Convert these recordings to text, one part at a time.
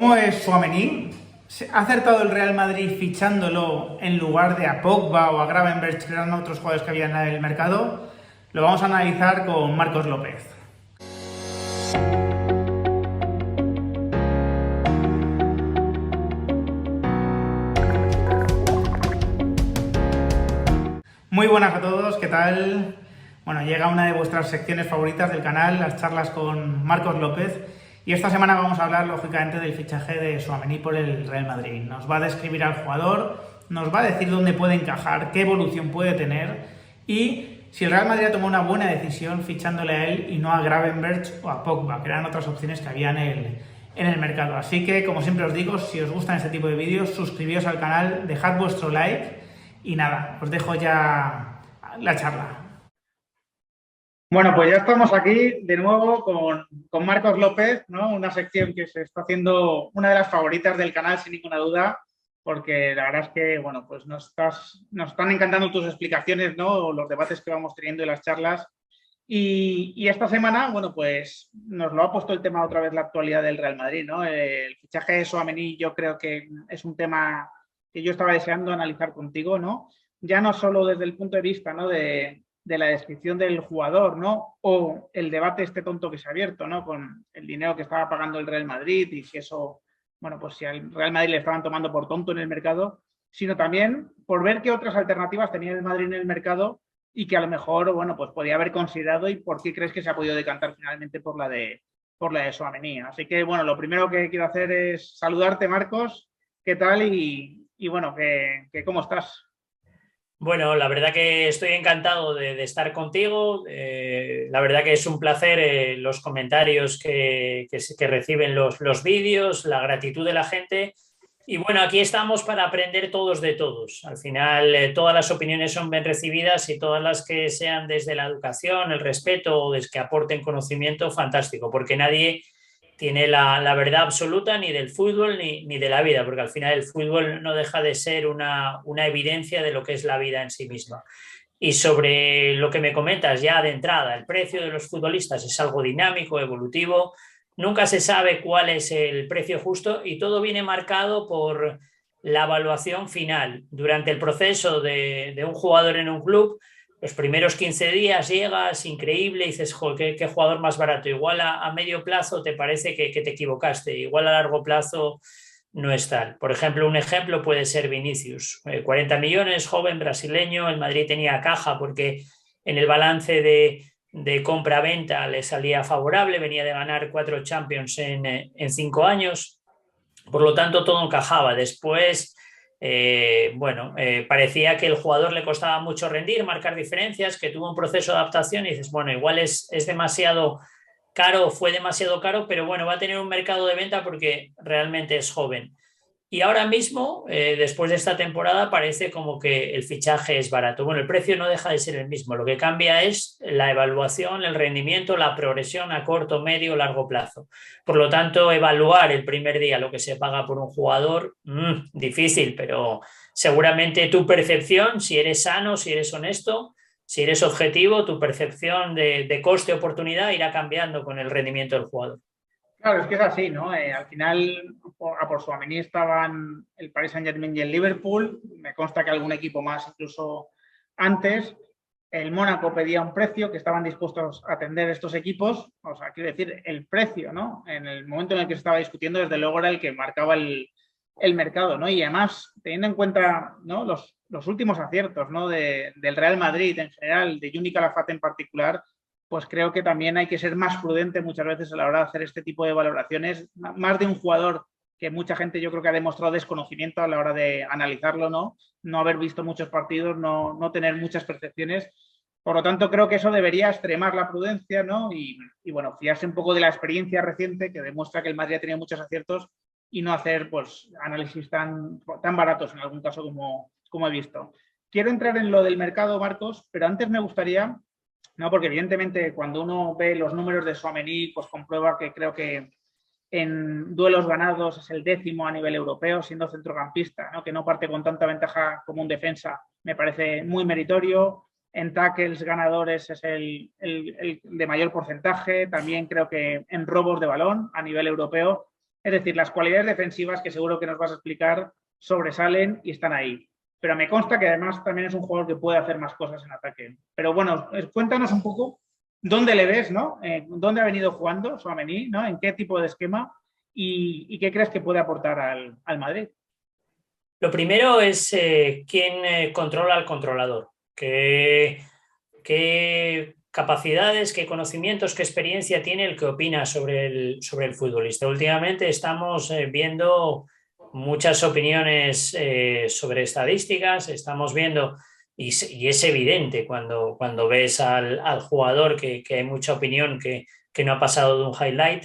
¿Cómo es Tchouaméni? ¿Ha acertado el Real Madrid fichándolo en lugar de a Pogba o a Gravenberch, que eran otros jugadores que había en el mercado? Lo vamos a analizar con Marcos López. Muy buenas a todos, ¿qué tal? Bueno, llega una de vuestras secciones favoritas del canal, las charlas con Marcos López. Y esta semana vamos a hablar, lógicamente, del fichaje de Tchouaméni por el Real Madrid. Nos va a describir al jugador, nos va a decir dónde puede encajar, qué evolución puede tener y si el Real Madrid ha tomado una buena decisión fichándole a él y no a Gravenberch o a Pogba, que eran otras opciones que había en el mercado. Así que, como siempre os digo, si os gustan este tipo de vídeos, suscribíos al canal, dejad vuestro like y nada, os dejo ya la charla. Bueno, pues ya estamos aquí de nuevo con Marcos López, ¿no? Una sección que se está haciendo una de las favoritas del canal, sin ninguna duda, porque la verdad es que, bueno, pues nos están encantando tus explicaciones, ¿no? Los debates que vamos teniendo y las charlas. Y esta semana, bueno, pues nos lo ha puesto el tema otra vez la actualidad del Real Madrid, ¿no? El fichaje de Tchouaméni yo creo que es un tema que yo estaba deseando analizar contigo, ¿no? Ya no solo desde el punto de vista, ¿no? De la descripción del jugador, ¿no? O el debate este tonto que se ha abierto, ¿no? Con el dinero que estaba pagando el Real Madrid y si eso, bueno, pues si al Real Madrid le estaban tomando por tonto en el mercado, sino también por ver qué otras alternativas tenía el Madrid en el mercado y que a lo mejor, bueno, pues podía haber considerado y por qué crees que se ha podido decantar finalmente por la de Tchouaméni. Así que, bueno, lo primero que quiero hacer es saludarte, Marcos, ¿qué tal? Y bueno, ¿cómo estás? Bueno, la verdad que estoy encantado de estar contigo. La verdad que es un placer los comentarios que reciben los vídeos, la gratitud de la gente. Y bueno, aquí estamos para aprender todos de todos. Al final, todas las opiniones son bien recibidas y todas las que sean desde la educación, el respeto o desde que aporten conocimiento, fantástico, porque nadie tiene la verdad absoluta ni del fútbol ni de la vida, porque al final el fútbol no deja de ser una evidencia de lo que es la vida en sí misma. Y sobre lo que me comentas ya de entrada, el precio de los futbolistas es algo dinámico, evolutivo, nunca se sabe cuál es el precio justo y todo viene marcado por la evaluación final. Durante el proceso de un jugador en un club, los primeros 15 días llegas, increíble, y dices, joder, qué jugador más barato. Igual a medio plazo te parece que te equivocaste, igual a largo plazo no es tal. Por ejemplo, un ejemplo puede ser Vinicius, 40 millones, joven brasileño, el Madrid tenía caja porque en el balance de compra-venta le salía favorable, venía de ganar 4 Champions en 5 años, por lo tanto todo encajaba. Después parecía que el jugador le costaba mucho rendir, marcar diferencias, que tuvo un proceso de adaptación y dices, bueno, igual es demasiado caro, fue demasiado caro, pero bueno, va a tener un mercado de venta porque realmente es joven. Y ahora mismo, después de esta temporada, parece como que el fichaje es barato. Bueno, el precio no deja de ser el mismo. Lo que cambia es la evaluación, el rendimiento, la progresión a corto, medio, largo plazo. Por lo tanto, evaluar el primer día lo que se paga por un jugador, difícil, pero seguramente tu percepción, si eres sano, si eres honesto, si eres objetivo, tu percepción de coste-oportunidad irá cambiando con el rendimiento del jugador. Claro, es que es así, ¿no? Al final, a por Tchouaméni estaban el Paris Saint-Germain y el Liverpool. Me consta que algún equipo más incluso antes. El Mónaco pedía un precio que estaban dispuestos a atender estos equipos. O sea, quiero decir, el precio, ¿no? En el momento en el que se estaba discutiendo, desde luego era el que marcaba el mercado, ¿no? Y además, teniendo en cuenta, ¿no? los últimos aciertos, ¿no? Del Real Madrid en general, de Juni Calafate en particular, pues creo que también hay que ser más prudente muchas veces a la hora de hacer este tipo de valoraciones, más de un jugador que mucha gente yo creo que ha demostrado desconocimiento a la hora de analizarlo, no haber visto muchos partidos, no tener muchas percepciones. Por lo tanto, creo que eso debería extremar la prudencia, ¿no? Y bueno, fiarse un poco de la experiencia reciente que demuestra que el Madrid ha tenido muchos aciertos y no hacer pues análisis tan baratos en algún caso como he visto. Quiero entrar en lo del mercado, Marcos, pero antes me gustaría, no, porque evidentemente cuando uno ve los números de Tchouaméni, pues comprueba que creo que en duelos ganados es el 10º a nivel europeo, siendo centrocampista, ¿no? Que no parte con tanta ventaja como un defensa, me parece muy meritorio. En tackles ganadores es el de mayor porcentaje, también creo que en robos de balón a nivel europeo Es decir, las cualidades defensivas que seguro que nos vas a explicar sobresalen y están ahí. Pero me consta que además también es un jugador que puede hacer más cosas en ataque. Pero bueno, cuéntanos un poco dónde le ves, ¿no? ¿Dónde ha venido jugando Tchouaméni, ¿no? ¿En qué tipo de esquema? ¿Y qué crees que puede aportar al Madrid? Lo primero es quién controla al controlador. ¿Qué capacidades, qué conocimientos, qué experiencia tiene el que opina sobre el futbolista? Últimamente estamos viendo muchas opiniones sobre estadísticas, estamos viendo, y es evidente cuando ves al jugador que hay mucha opinión que no ha pasado de un highlight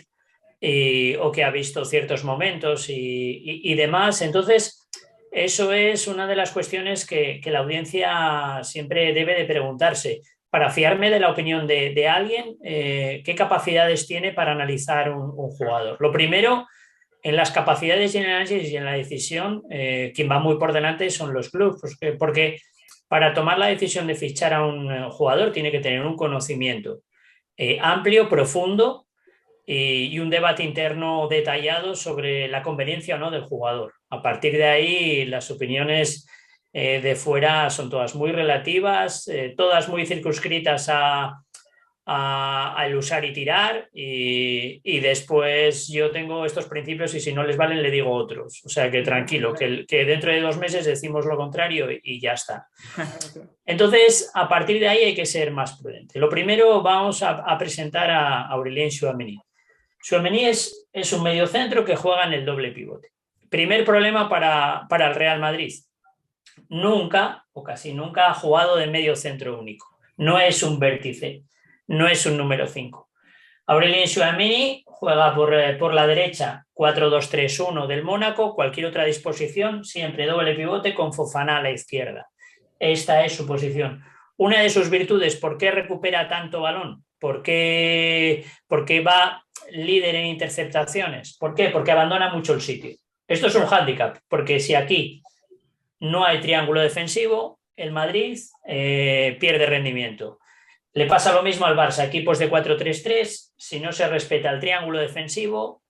o que ha visto ciertos momentos y demás. Entonces, eso es una de las cuestiones que la audiencia siempre debe de preguntarse. Para fiarme de la opinión de alguien, ¿qué capacidades tiene para analizar un jugador? Lo primero, en las capacidades y en el análisis y en la decisión, quien va muy por delante son los clubes, porque para tomar la decisión de fichar a un jugador tiene que tener un conocimiento amplio, profundo y un debate interno detallado sobre la conveniencia o no del jugador. A partir de ahí, las opiniones de fuera son todas muy relativas, todas muy circunscritas al usar y tirar y después yo tengo estos principios y si no les valen le digo otros. O sea que tranquilo, que dentro de 2 meses decimos lo contrario y ya está. Entonces, a partir de ahí hay que ser más prudente. Lo primero, vamos a presentar a Aurelien Tchouaméni. Tchouaméni es un mediocentro que juega en el doble pivote. Primer problema para el Real Madrid. Nunca o casi nunca ha jugado de medio centro único. No es un vértice, no es un número 5. Aurelien Tchouaméni juega por la derecha 4-2-3-1 del Mónaco, cualquier otra disposición, siempre doble pivote con Fofana a la izquierda. Esta es su posición. Una de sus virtudes, ¿por qué recupera tanto balón? ¿Por qué va líder en interceptaciones? ¿Por qué? Porque abandona mucho el sitio. Esto es un hándicap, porque si aquí no hay triángulo defensivo, el Madrid pierde rendimiento. Le pasa lo mismo al Barça, equipos de 4-3-3, si no se respeta el triángulo defensivo,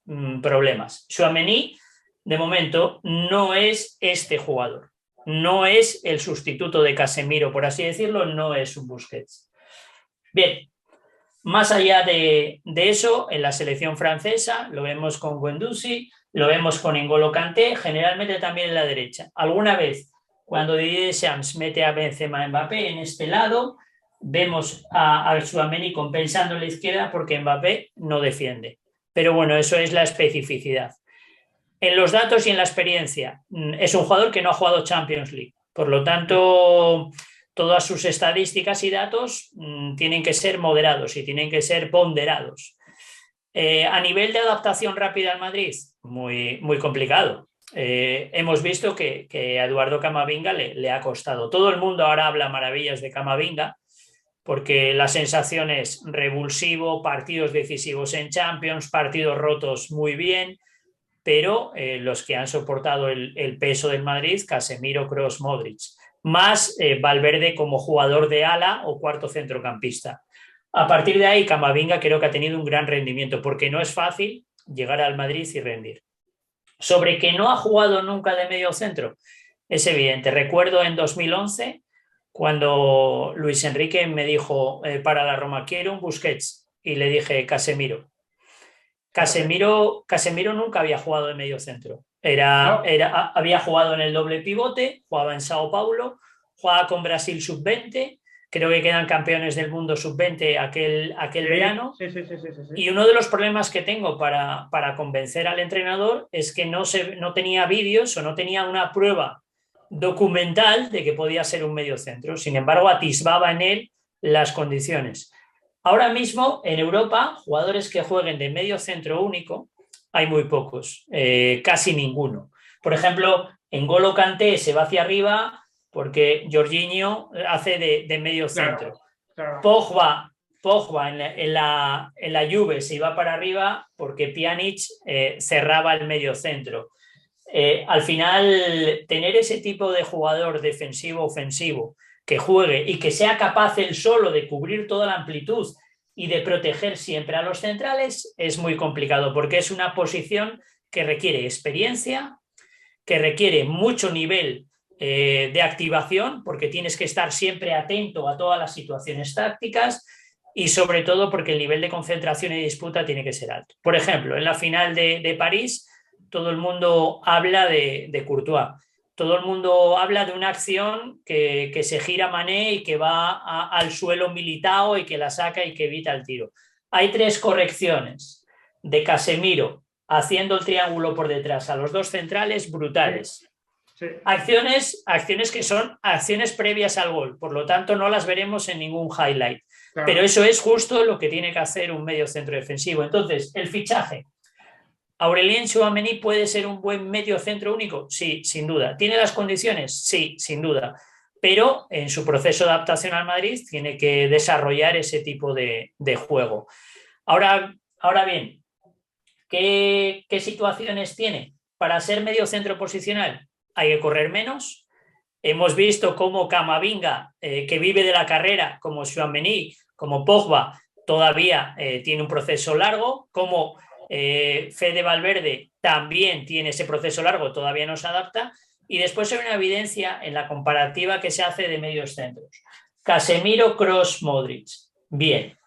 problemas. Tchouaméni, de momento, no es este jugador. No es el sustituto de Casemiro, por así decirlo, no es un Busquets. Bien, más allá de eso, en la selección francesa lo vemos con Guendouzi, lo vemos con N'Golo Kanté, generalmente también en la derecha. Alguna vez, cuando Didier Deschamps mete a Benzema Mbappé en este lado, vemos a Tchouaméni compensando en la izquierda porque Mbappé no defiende. Pero bueno, eso es la especificidad. En los datos y en la experiencia, es un jugador que no ha jugado Champions League. Por lo tanto, todas sus estadísticas y datos tienen que ser moderados y tienen que ser ponderados. A nivel de adaptación rápida al Madrid, muy, muy complicado. Hemos visto que a Eduardo Camavinga le ha costado. Todo el mundo ahora habla maravillas de Camavinga porque la sensación es revulsivo, partidos decisivos en Champions, partidos rotos muy bien, pero los que han soportado el peso del Madrid, Casemiro, Kroos, Modric, más Valverde como jugador de ala o cuarto centrocampista. A partir de ahí, Camavinga creo que ha tenido un gran rendimiento, porque no es fácil llegar al Madrid y rendir. Sobre que no ha jugado nunca de medio centro, es evidente. Recuerdo en 2011, cuando Luis Enrique me dijo para la Roma, quiero un Busquets, y le dije Casemiro. Casemiro nunca había jugado de medio centro. Había jugado en el doble pivote, jugaba en Sao Paulo, jugaba con Brasil sub-20, creo que quedan campeones del mundo sub-20 aquel verano. Sí. Y uno de los problemas que tengo para convencer al entrenador es que no tenía vídeos o no tenía una prueba documental de que podía ser un medio centro. Sin embargo, atisbaba en él las condiciones. Ahora mismo en Europa, jugadores que jueguen de medio centro único, hay muy pocos, casi ninguno. Por ejemplo, N'Golo Kanté se va hacia arriba porque Jorginho hace de medio centro. Claro. Pogba en la Juve se iba para arriba porque Pjanic cerraba el medio centro. Al final, tener ese tipo de jugador defensivo-ofensivo que juegue y que sea capaz él solo de cubrir toda la amplitud y de proteger siempre a los centrales es muy complicado porque es una posición que requiere experiencia, que requiere mucho nivel de activación, porque tienes que estar siempre atento a todas las situaciones tácticas y sobre todo porque el nivel de concentración y disputa tiene que ser alto. Por ejemplo, en la final de París, todo el mundo habla de Courtois. Todo el mundo habla de una acción que se gira Mané y que va al suelo Militao y que la saca y que evita el tiro. Hay 3 correcciones de Casemiro haciendo el triángulo por detrás a los 2 centrales brutales. Sí. Acciones que son acciones previas al gol, por lo tanto no las veremos en ningún highlight. Claro. Pero eso es justo lo que tiene que hacer un medio centro defensivo. Entonces, el fichaje. ¿Aurelien Tchouaméni puede ser un buen medio centro único? Sí, sin duda. ¿Tiene las condiciones? Sí, sin duda. Pero en su proceso de adaptación al Madrid tiene que desarrollar ese tipo de juego. Ahora bien, ¿qué situaciones tiene? Para ser medio centro posicional hay que correr menos. Hemos visto cómo Camavinga, que vive de la carrera, como Tchouaméni, como Pogba, todavía tiene un proceso largo, como Fede Valverde también tiene ese proceso largo, todavía no se adapta. Y después hay una evidencia en la comparativa que se hace de medios centros. Casemiro, Kroos, Modric. Bien.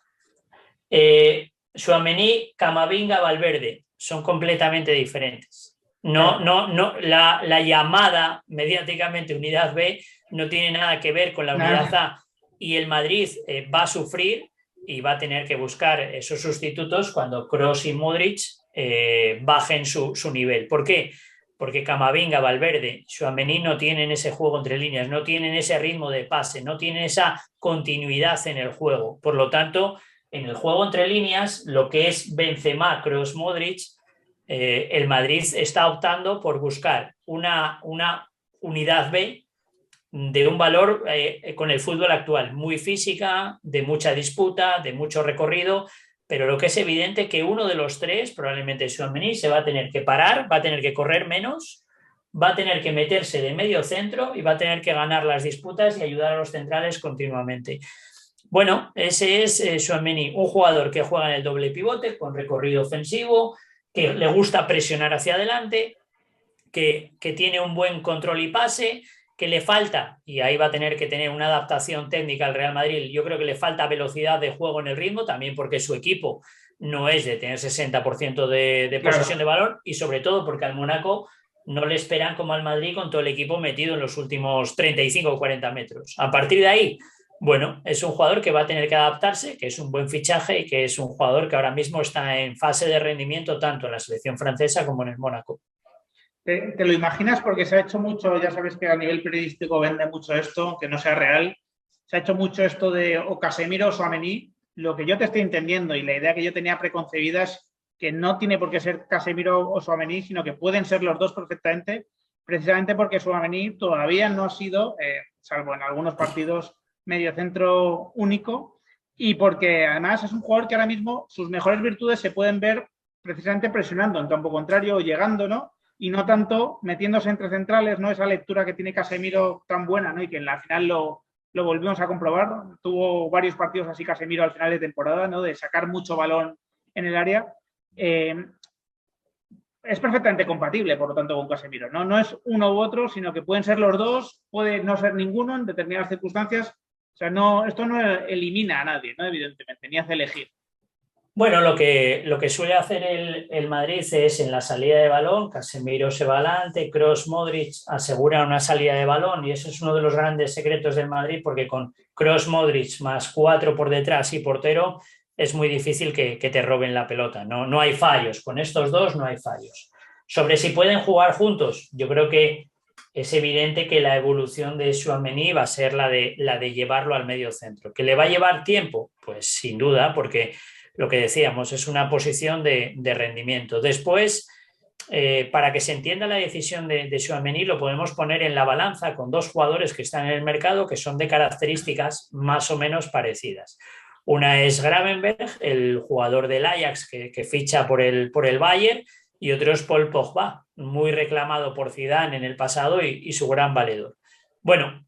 Tchouaméni, Camavinga, Valverde. Son completamente diferentes. La llamada mediáticamente unidad B no tiene nada que ver con la unidad A, y el Madrid va a sufrir y va a tener que buscar esos sustitutos cuando Kroos y Modric bajen su nivel. ¿Por qué? Porque Camavinga, Valverde, Tchouaméni no tienen ese juego entre líneas, no tienen ese ritmo de pase, no tienen esa continuidad en el juego. Por lo tanto, en el juego entre líneas, lo que es Benzema, Kroos, Modric, el Madrid está optando por buscar una unidad B de un valor con el fútbol actual, muy física, de mucha disputa, de mucho recorrido, pero lo que es evidente es que uno de los 3, probablemente Tchouaméni, se va a tener que parar, va a tener que correr menos, va a tener que meterse de medio centro y va a tener que ganar las disputas y ayudar a los centrales continuamente. Bueno, ese es Tchouaméni, un jugador que juega en el doble pivote, con recorrido ofensivo, que le gusta presionar hacia adelante, que tiene un buen control y pase, que le falta, y ahí va a tener que tener una adaptación técnica al Real Madrid, yo creo que le falta velocidad de juego en el ritmo, también porque su equipo no es de tener 60% de posesión de balón, y sobre todo porque al Mónaco no le esperan como al Madrid con todo el equipo metido en los últimos 35 o 40 metros. A partir de ahí, bueno, es un jugador que va a tener que adaptarse, que es un buen fichaje y que es un jugador que ahora mismo está en fase de rendimiento tanto en la selección francesa como en el Mónaco. ¿Te lo imaginas? Porque se ha hecho mucho, ya sabes que a nivel periodístico vende mucho esto, aunque no sea real. Se ha hecho mucho esto de o Casemiro o Tchouaméni. Lo que yo te estoy entendiendo y la idea que yo tenía preconcebida es que no tiene por qué ser Casemiro o Tchouaméni, sino que pueden ser los dos perfectamente, precisamente porque Tchouaméni todavía no ha sido, salvo en algunos partidos, mediocentro único, y porque además es un jugador que ahora mismo sus mejores virtudes se pueden ver precisamente presionando en campo contrario o llegando, ¿no? Y no tanto metiéndose entre centrales, ¿no? Esa lectura que tiene Casemiro tan buena, ¿no? Y que en la final lo volvimos a comprobar. Tuvo varios partidos así Casemiro al final de temporada, ¿no? De sacar mucho balón en el área. Es perfectamente compatible, por lo tanto, con Casemiro, ¿no? No es uno u otro, sino que pueden ser los dos, puede no ser ninguno en determinadas circunstancias. O sea, esto no elimina a nadie, ¿no? Evidentemente, ni hace elegir. Bueno, lo que suele hacer el Madrid es en la salida de balón, Casemiro se va adelante, Kroos, Modric aseguran una salida de balón, y eso es uno de los grandes secretos del Madrid, porque con Kroos, Modric más 4 por detrás y portero es muy difícil que te roben la pelota. No hay fallos, con estos dos no hay fallos. Sobre si pueden jugar juntos, yo creo que es evidente que la evolución de Tchouaméni va a ser la de llevarlo al medio centro. ¿Que le va a llevar tiempo? Pues sin duda, porque lo que decíamos, es una posición de rendimiento. Después, para que se entienda la decisión de Tchouaméni, lo podemos poner en la balanza con 2 jugadores que están en el mercado que son de características más o menos parecidas. Una es Gravenberch, el jugador del Ajax que ficha por el Bayern, y otro es Paul Pogba, muy reclamado por Zidane en el pasado y su gran valedor. Bueno,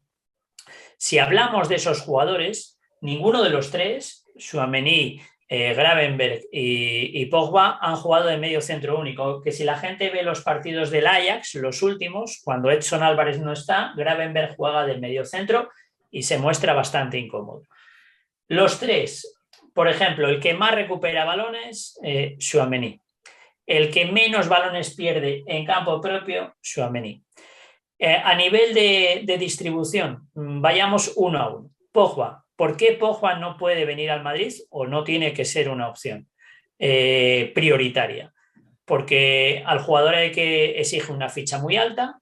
si hablamos de esos jugadores, ninguno de los 3, Tchouaméni, Gravenberch y Pogba han jugado de medio centro único, que si la gente ve los partidos del Ajax, los últimos, cuando Edson Álvarez no está, Gravenberch juega de medio centro y se muestra bastante incómodo. Los tres, por ejemplo, el que más recupera balones, Tchouaméni. El que menos balones pierde en campo propio, Tchouaméni. A nivel de distribución, vayamos uno a uno. Pogba. ¿Por qué Pogba no puede venir al Madrid o no tiene que ser una opción prioritaria? Porque al jugador hay que exige una ficha muy alta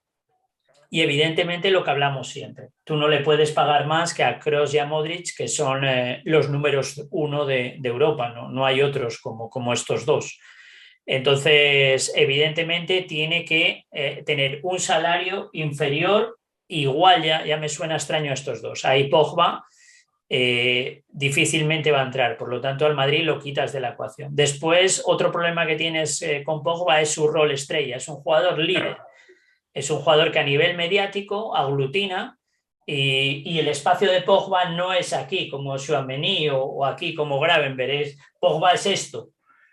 y evidentemente lo que hablamos siempre. Tú no le puedes pagar más que a Kroos y a Modric, que son los números uno de Europa, ¿no? No hay otros como estos dos. Entonces, evidentemente, tiene que tener un salario inferior, igual ya me suena extraño a estos dos. Ahí Pogba difícilmente va a entrar, por lo tanto al Madrid lo quitas de la ecuación. Después, otro problema que tienes con Pogba es su rol estrella, es un jugador líder, es un jugador que a nivel mediático aglutina y el espacio de Pogba no es aquí como Tchouaméni o aquí como Gravenberch, Pogba es esto.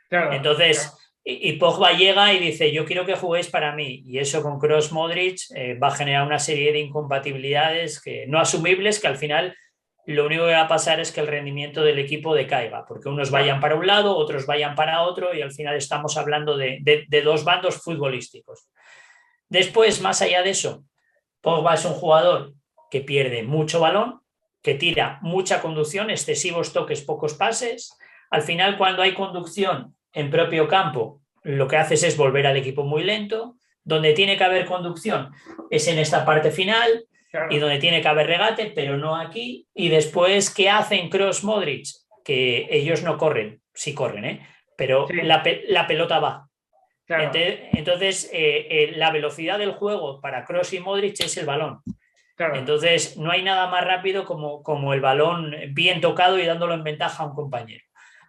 Claro, entonces... claro. Y Pogba llega y dice, yo quiero que juguéis para mí. Y eso con Kroos Modric va a generar una serie de incompatibilidades no asumibles, que al final lo único que va a pasar es que el rendimiento del equipo decaiga, porque unos vayan para un lado, otros vayan para otro, y al final estamos hablando de dos bandos futbolísticos. Después, más allá de eso, Pogba es un jugador que pierde mucho balón, que tira mucha conducción, excesivos toques, pocos pases. Al final, cuando hay conducción en propio campo, lo que haces es volver al equipo muy lento. Donde tiene que haber conducción es en esta parte final, claro, y donde tiene que haber regate, pero no aquí. Y después, ¿qué hacen Kroos, Modric? Que ellos no corren, sí corren, pero sí, la pelota va. Claro. Entonces, la velocidad del juego para Kroos y Modric es el balón. Claro. Entonces, no hay nada más rápido como el balón bien tocado y dándolo en ventaja a un compañero.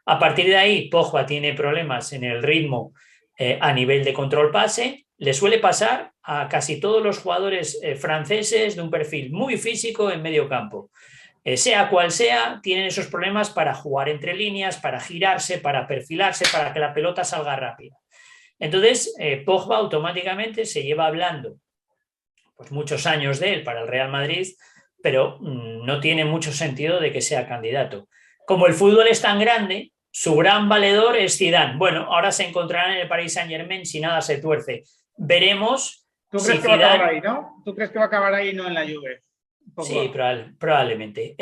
A partir de ahí, Pogba tiene problemas en el ritmo a nivel de control pase. Le suele pasar a casi todos los jugadores franceses de un perfil muy físico en medio campo. Sea cual sea, tienen esos problemas para jugar entre líneas, para girarse, para perfilarse, para que la pelota salga rápida. Entonces, Pogba automáticamente se lleva hablando pues muchos años de él para el Real Madrid, pero no tiene mucho sentido de que sea candidato. Como el fútbol es tan grande, su gran valedor es Zidane. Bueno, ahora se encontrarán en el Paris Saint-Germain si nada se tuerce. Veremos. ¿Tú crees que va a acabar ahí, no? ¿Tú crees que va a acabar ahí y no en la Juve? Sí, probablemente.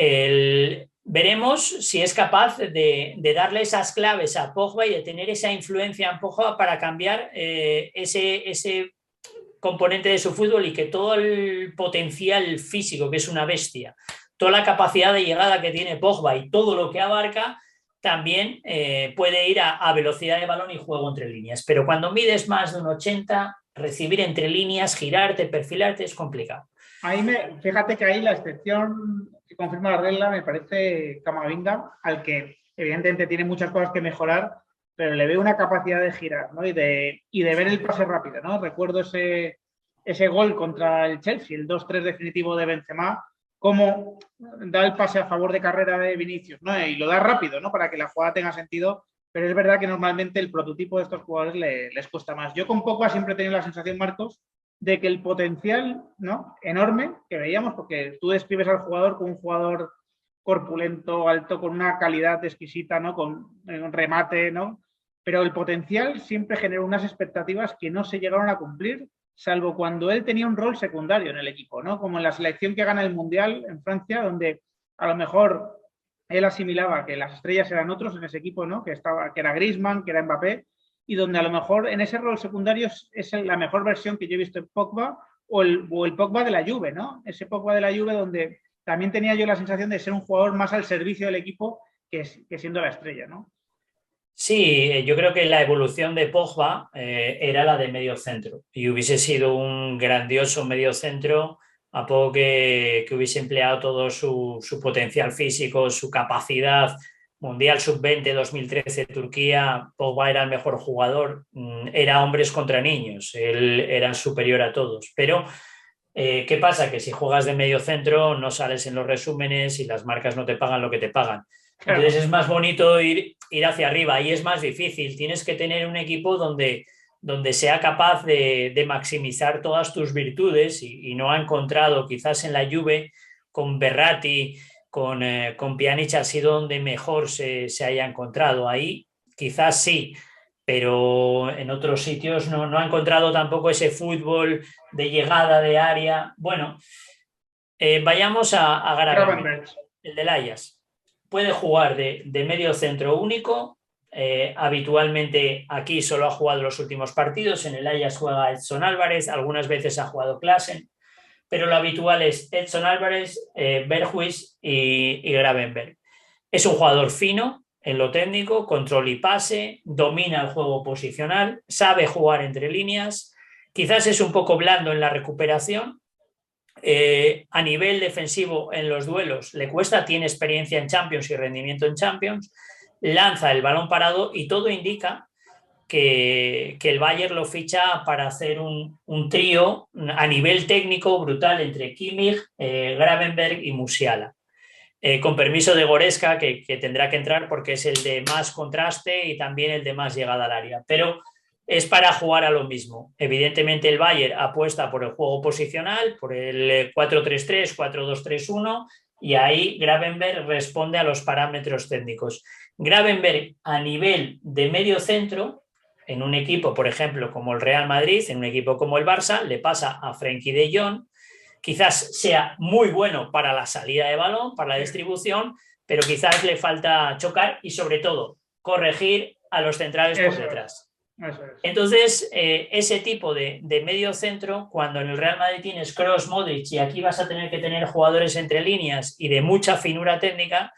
Veremos si es capaz de darle esas claves a Pogba y de tener esa influencia en Pogba para cambiar ese componente de su fútbol y que todo el potencial físico, que es una bestia, toda la capacidad de llegada que tiene Pogba y todo lo que abarca, también puede ir a velocidad de balón y juego entre líneas. Pero cuando mides más de un 80, recibir entre líneas, girarte, perfilarte, es complicado. Fíjate que ahí la excepción que confirma la regla me parece Camavinga, al que evidentemente tiene muchas cosas que mejorar, pero le veo una capacidad de girar, ¿no? y de ver el pase rápido, ¿no? Recuerdo ese gol contra el Chelsea, el 2-3 definitivo de Benzema, cómo da el pase a favor de carrera de Vinicius, ¿no? Y lo da rápido, ¿no? Para que la jugada tenga sentido, pero es verdad que normalmente el prototipo de estos jugadores les cuesta más. Yo con Pogba siempre he tenido la sensación, Marcos, de que el potencial, ¿no?, enorme que veíamos, porque tú describes al jugador como un jugador corpulento, alto, con una calidad exquisita, ¿no?, con un remate, ¿no? Pero el potencial siempre generó unas expectativas que no se llegaron a cumplir, salvo cuando él tenía un rol secundario en el equipo, ¿no? Como en la selección que gana el Mundial en Francia, donde a lo mejor él asimilaba que las estrellas eran otros en ese equipo, ¿no? Que era Griezmann, que era Mbappé, y donde a lo mejor en ese rol secundario es la mejor versión que yo he visto en Pogba o el Pogba de la Juve, ¿no? Ese Pogba de la Juve donde también tenía yo la sensación de ser un jugador más al servicio del equipo que siendo la estrella, ¿no? Sí, yo creo que la evolución de Pogba era la de medio centro y hubiese sido un grandioso medio centro a poco que hubiese empleado todo su potencial físico, su capacidad. Mundial Sub-20 2013 Turquía, Pogba era el mejor jugador, era hombres contra niños, él era superior a todos, pero ¿qué pasa? Que si juegas de medio centro no sales en los resúmenes y las marcas no te pagan lo que te pagan. Claro. Entonces es más bonito ir hacia arriba y es más difícil. Tienes que tener un equipo donde sea capaz de maximizar todas tus virtudes y no ha encontrado, quizás en la Juve, con Verratti, con Pjanic ha sido donde mejor se haya encontrado. Ahí quizás sí, pero en otros sitios no ha encontrado tampoco ese fútbol de llegada de área. Bueno, vayamos a Gravenberch, el del Ajax. Puede jugar de medio centro único. Habitualmente aquí solo ha jugado los últimos partidos. En el Ajax juega Edson Álvarez, algunas veces ha jugado Klaassen, pero lo habitual es Edson Álvarez, Berghuis y Gravenberch. Es un jugador fino en lo técnico, control y pase, domina el juego posicional, sabe jugar entre líneas, quizás es un poco blando en la recuperación. A nivel defensivo en los duelos le cuesta, tiene experiencia en Champions y rendimiento en Champions, lanza el balón parado y todo indica que el Bayern lo ficha para hacer un trío a nivel técnico brutal entre Kimmich, Gravenberch y Musiala. Con permiso de Goretzka, que tendrá que entrar porque es el de más contraste y también el de más llegada al área. Pero es para jugar a lo mismo. Evidentemente el Bayern apuesta por el juego posicional, por el 4-3-3, 4-2-3-1 y ahí Gravenberch responde a los parámetros técnicos. Gravenberch a nivel de medio centro, en un equipo, por ejemplo, como el Real Madrid, en un equipo como el Barça, le pasa a Frenkie de Jong. Quizás sea muy bueno para la salida de balón, para la distribución, pero quizás le falta chocar y sobre todo corregir a los centrales por detrás. Entonces, ese tipo de medio centro, cuando en el Real Madrid tienes Kroos, Modric y aquí vas a tener que tener jugadores entre líneas y de mucha finura técnica,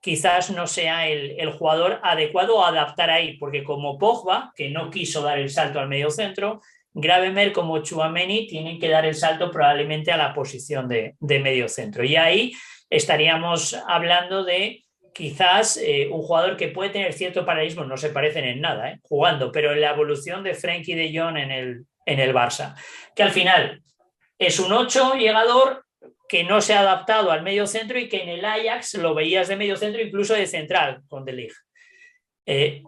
quizás no sea el jugador adecuado a adaptar ahí, porque como Pogba, que no quiso dar el salto al medio centro, Gravenberch como Tchouaméni tienen que dar el salto probablemente a la posición de medio centro. Y ahí estaríamos hablando de quizás un jugador que puede tener cierto paralelismo, no se parecen en nada, jugando, pero en la evolución de Frenkie de Jong en el Barça, que al final es un 8 llegador que no se ha adaptado al medio centro y que en el Ajax lo veías de medio centro, incluso de central con De Ligt.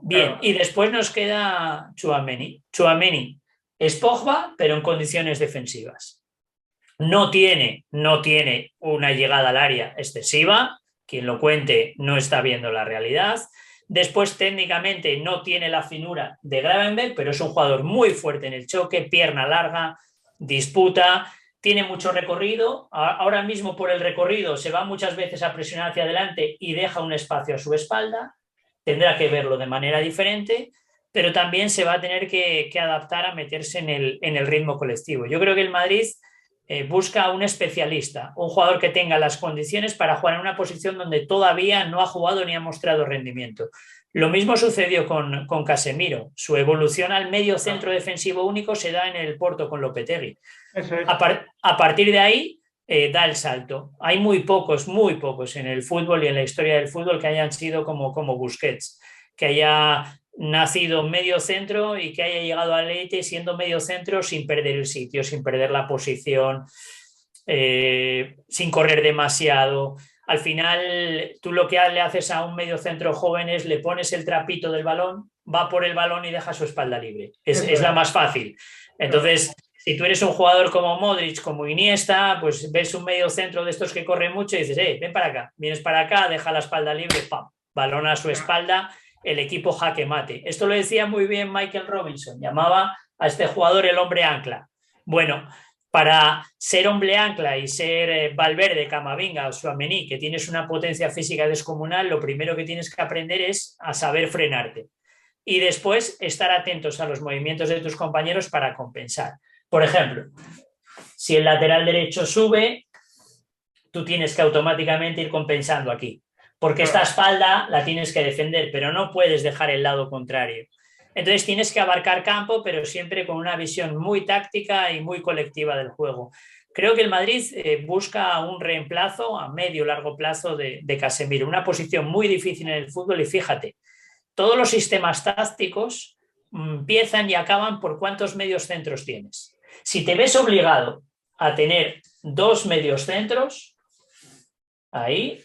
Bien, y después nos queda Tchouaméni. Tchouaméni es Pogba, pero en condiciones defensivas. No tiene una llegada al área excesiva. Quien lo cuente no está viendo la realidad. Después, técnicamente, no tiene la finura de Gravenberch, pero es un jugador muy fuerte en el choque, pierna larga, disputa, tiene mucho recorrido. Ahora mismo, por el recorrido, se va muchas veces a presionar hacia adelante y deja un espacio a su espalda. Tendrá que verlo de manera diferente, pero también se va a tener que adaptar a meterse en el ritmo colectivo. Yo creo que el Madrid busca a un especialista, un jugador que tenga las condiciones para jugar en una posición donde todavía no ha jugado ni ha mostrado rendimiento. Lo mismo sucedió con Casemiro. Su evolución al medio centro defensivo único se da en el Porto con Lopetegui. Eso es. A partir de ahí da el salto. Hay muy pocos en el fútbol y en la historia del fútbol que hayan sido como Busquets, que haya nacido medio centro y que haya llegado al élite siendo medio centro sin perder el sitio, sin perder la posición, sin correr demasiado. Al final, tú lo que le haces a un medio centro joven es le pones el trapito del balón, va por el balón y deja su espalda libre. Es la más fácil. Entonces, si tú eres un jugador como Modric, como Iniesta, pues ves un medio centro de estos que corren mucho y dices, ven para acá, vienes para acá, deja la espalda libre, ¡pam! Balón a su espalda, el equipo jaque mate. Esto lo decía muy bien Michael Robinson, llamaba a este jugador el hombre ancla. Bueno, para ser hombre ancla y ser Valverde, Camavinga o Tchouaméni, que tienes una potencia física descomunal, lo primero que tienes que aprender es a saber frenarte y después estar atentos a los movimientos de tus compañeros para compensar. Por ejemplo, si el lateral derecho sube, tú tienes que automáticamente ir compensando aquí, porque esta espalda la tienes que defender, pero no puedes dejar el lado contrario. Entonces tienes que abarcar campo, pero siempre con una visión muy táctica y muy colectiva del juego. Creo que el Madrid busca un reemplazo a medio o largo plazo de Casemiro, una posición muy difícil en el fútbol y fíjate, todos los sistemas tácticos empiezan y acaban por cuántos medios centros tienes. Si te ves obligado a tener 2 medios centros, ahí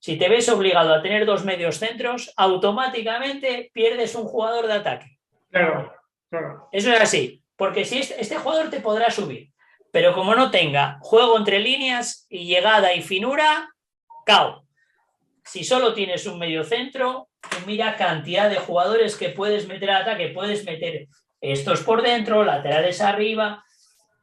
Si te ves obligado a tener dos medios centros, automáticamente pierdes un jugador de ataque. Claro, claro. Eso es así, porque si este jugador te podrá subir, pero como no tenga juego entre líneas y llegada y finura, cao. Si solo tienes un medio centro, mira cantidad de jugadores que puedes meter al ataque, puedes meter estos por dentro, laterales arriba,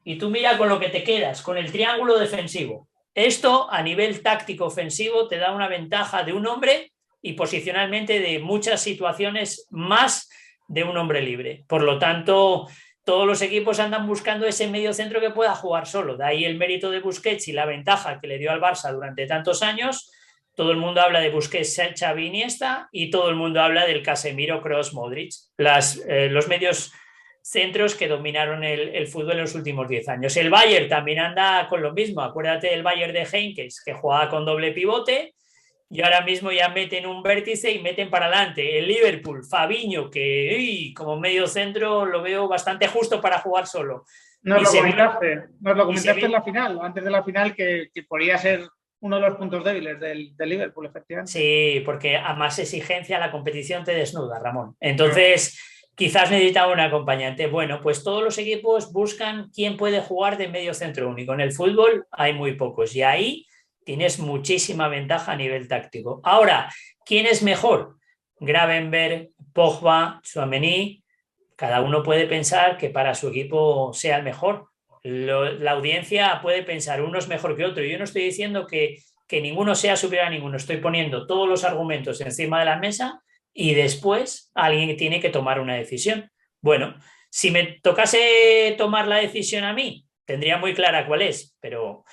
y tú mira con lo que te quedas, con el triángulo defensivo. Esto a nivel táctico ofensivo te da una ventaja de un hombre y posicionalmente de muchas situaciones más de un hombre libre. Por lo tanto, todos los equipos andan buscando ese medio centro que pueda jugar solo. De ahí el mérito de Busquets y la ventaja que le dio al Barça durante tantos años. Todo el mundo habla de Busquets, Xavi, Iniesta y todo el mundo habla del Casemiro, Kroos, Modric. Los medios centros que dominaron el fútbol en los últimos 10 años. El Bayern también anda con lo mismo. Acuérdate del Bayern de Heinkes, que jugaba con doble pivote, y ahora mismo ya meten un vértice y meten para adelante. El Liverpool, Fabinho, que como medio centro lo veo bastante justo para jugar solo. Nos lo comentaste en la final, antes de la final, que podría ser uno de los puntos débiles del Liverpool, efectivamente. Sí, porque a más exigencia la competición te desnuda, Ramón. Entonces, quizás necesitaba un acompañante. Bueno, pues todos los equipos buscan quién puede jugar de medio centro único. En el fútbol hay muy pocos y ahí tienes muchísima ventaja a nivel táctico. Ahora, ¿quién es mejor? Gravenberch, Pogba, Tchouaméni. Cada uno puede pensar que para su equipo sea el mejor. La audiencia puede pensar uno es mejor que otro. Yo no estoy diciendo que ninguno sea superior a ninguno. Estoy poniendo todos los argumentos encima de la mesa y después alguien tiene que tomar una decisión. Bueno, si me tocase tomar la decisión a mí, tendría muy clara cuál es, pero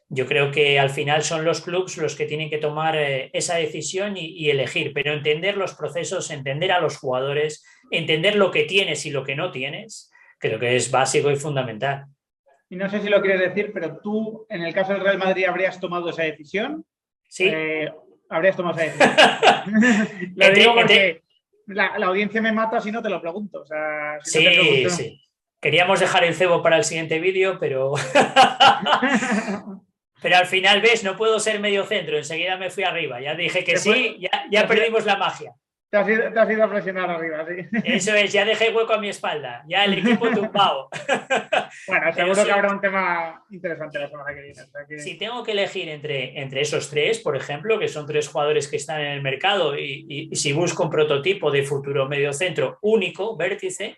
yo creo que al final son los clubes los que tienen que tomar esa decisión y elegir, pero entender los procesos, entender a los jugadores, entender lo que tienes y lo que no tienes, creo que es básico y fundamental. Y no sé si lo quieres decir, pero tú, en el caso del Real Madrid, ¿habrías tomado esa decisión? Sí. Habrías tomado esa decisión. Lo digo porque la audiencia me mata si no te lo pregunto. O sea, si no te pregunto... Sí. Queríamos dejar el cebo para el siguiente vídeo, pero... Pero al final, ves, no puedo ser medio centro. Enseguida me fui arriba. Ya dije que sí, ya perdimos la magia. Te has ido a presionar arriba, sí. Eso es, ya dejé hueco a mi espalda. Ya el equipo tumbado. Bueno, seguro que habrá un tema interesante la semana que viene. O sea que... Si tengo que elegir entre esos tres, por ejemplo, que son tres jugadores que están en el mercado y si busco un prototipo de futuro medio centro único, vértice,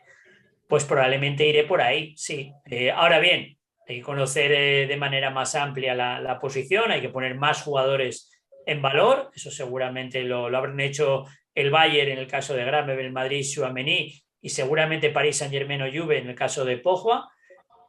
pues probablemente iré por ahí, sí. Ahora bien, hay que conocer de manera más amplia la posición, hay que poner más jugadores en valor, eso seguramente lo habrán hecho el Bayern en el caso de Gravenberch, el Madrid, Tchouaméni y seguramente Paris Saint-Germain o Juve en el caso de Pogba,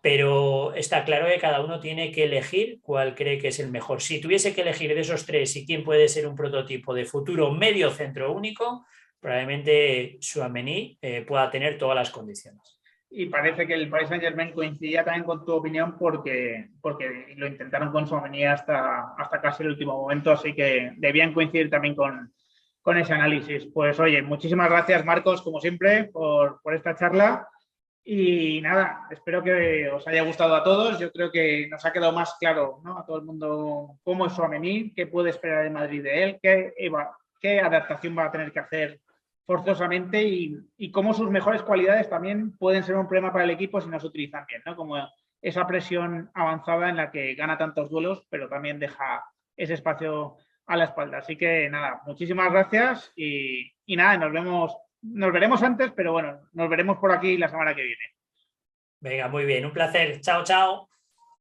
pero está claro que cada uno tiene que elegir cuál cree que es el mejor. Si tuviese que elegir de esos tres y quién puede ser un prototipo de futuro medio centro único, probablemente Tchouaméni pueda tener todas las condiciones. Y parece que el Paris Saint-Germain coincidía también con tu opinión porque lo intentaron con Tchouaméni hasta casi el último momento, así que debían coincidir también con ese análisis. Pues oye, muchísimas gracias, Marcos, como siempre, por esta charla. Y nada, espero que os haya gustado a todos. Yo creo que nos ha quedado más claro, ¿no?, a todo el mundo cómo es Tchouaméni, qué puede esperar el Madrid de él, qué adaptación va a tener que hacer forzosamente y cómo sus mejores cualidades también pueden ser un problema para el equipo si no se utilizan bien, ¿no? Como esa presión avanzada en la que gana tantos duelos, pero también deja ese espacio a la espalda. Así que nada, muchísimas gracias y nada, nos veremos antes, pero bueno, nos veremos por aquí la semana que viene. Venga, muy bien, un placer. Chao, chao.